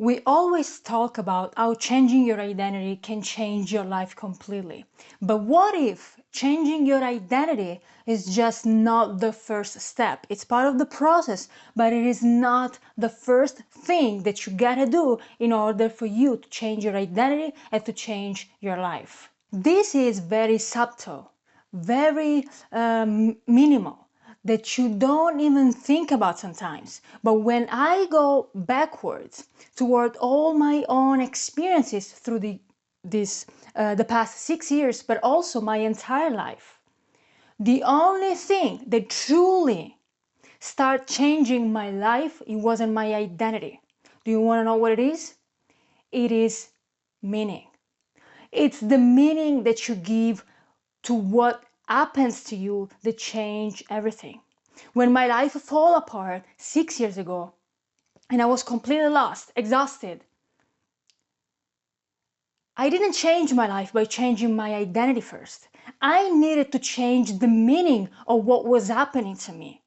We always talk about how changing your identity can change your life completely. But what if changing your identity is just not the first step? It's part of the process, but it is not the first thing that you gotta do in order for you to change your identity and to change your life. This is very subtle, very minimal, that you don't even think about sometimes. But when I go backwards toward all my own experiences through the past 6 years, but also my entire life, the only thing that truly started changing my life, it wasn't my identity. Do you want to know what it is? It is meaning. It's the meaning that you give to what happens to you that change everything. When my life fell apart 6 years ago and I was completely lost, exhausted, I didn't change my life by changing my identity first. I needed to change the meaning of what was happening to me.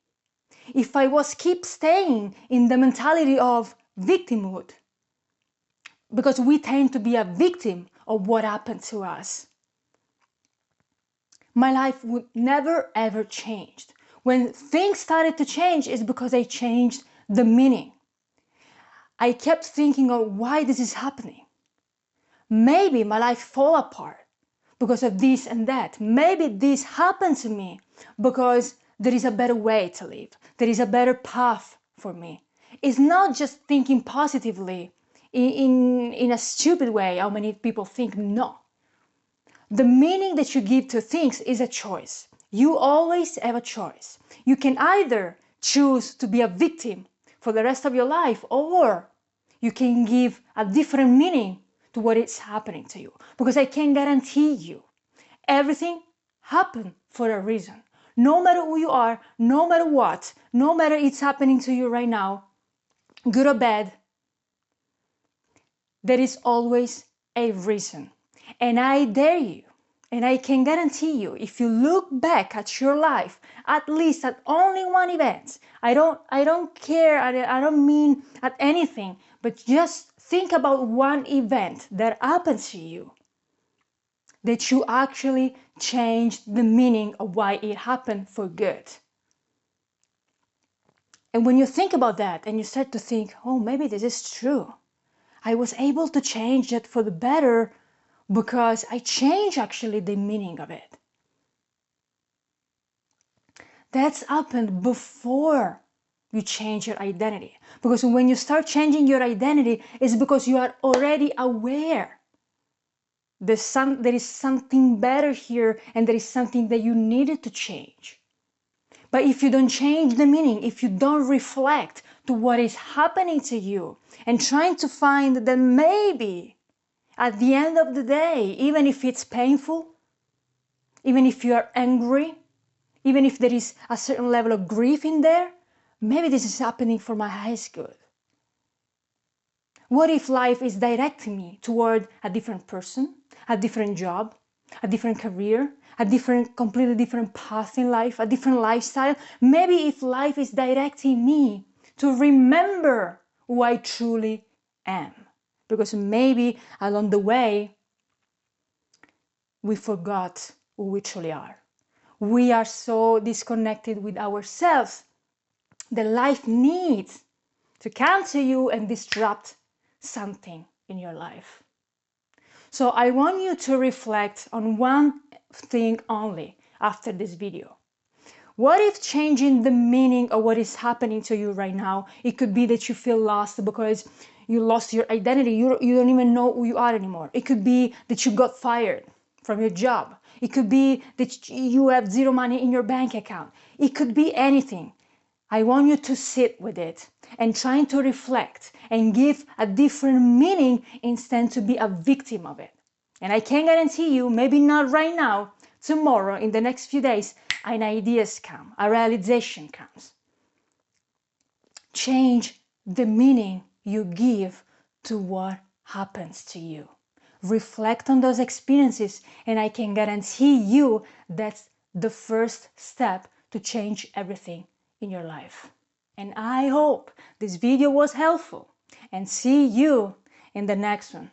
If I was keep staying in the mentality of victimhood, because we tend to be a victim of what happened to us, my life would never ever change. When things started to change is because I changed the meaning. I kept thinking of why this is happening. Maybe my life fall apart because of this and that. Maybe this happened to me because there is a better way to live. There is a better path for me. It's not just thinking positively in a stupid way, how many people think. No. The meaning that you give to things is a choice. You always have a choice. You can either choose to be a victim for the rest of your life, or you can give a different meaning to what is happening to you. Because I can guarantee you, everything happened for a reason. No matter who you are, no matter what, no matter it's happening to you right now, good or bad, there is always a reason. And I dare you, and I can guarantee you, if you look back at your life, at least at only one event, I don't care, I don't mean at anything, but just think about one event that happened to you, that you actually changed the meaning of why it happened for good. And when you think about that and you start to think, oh, maybe this is true. I was able to change it for the better because I changed actually the meaning of it. That's happened before you change your identity. Because when you start changing your identity, it's because you are already aware there is something better here and there is something that you needed to change. But if you don't change the meaning, if you don't reflect to what is happening to you and trying to find that maybe at the end of the day, even if it's painful, even if you are angry, even if there is a certain level of grief in there, maybe this is happening for my highest good. What if life is directing me toward a different person, a different job, a different career, a completely different path in life, a different lifestyle? Maybe if life is directing me to remember who I truly am. Because maybe along the way, we forgot who we truly are. We are so disconnected with ourselves that life needs to come to you and disrupt something in your life. So I want you to reflect on one thing only after this video. What if changing the meaning of what is happening to you right now, it could be that you feel lost because you lost your identity, you don't even know who you are anymore. It could be that you got fired from your job. It could be that you have zero money in your bank account. It could be anything. I want you to sit with it and try to reflect and give a different meaning instead to be a victim of it. And I can guarantee you, maybe not right now, tomorrow, in the next few days, an ideas come, a realization comes. Change the meaning you give to what happens to you. Reflect on those experiences, and I can guarantee you that's the first step to change everything in your life. And I hope this video was helpful. and see you in the next one.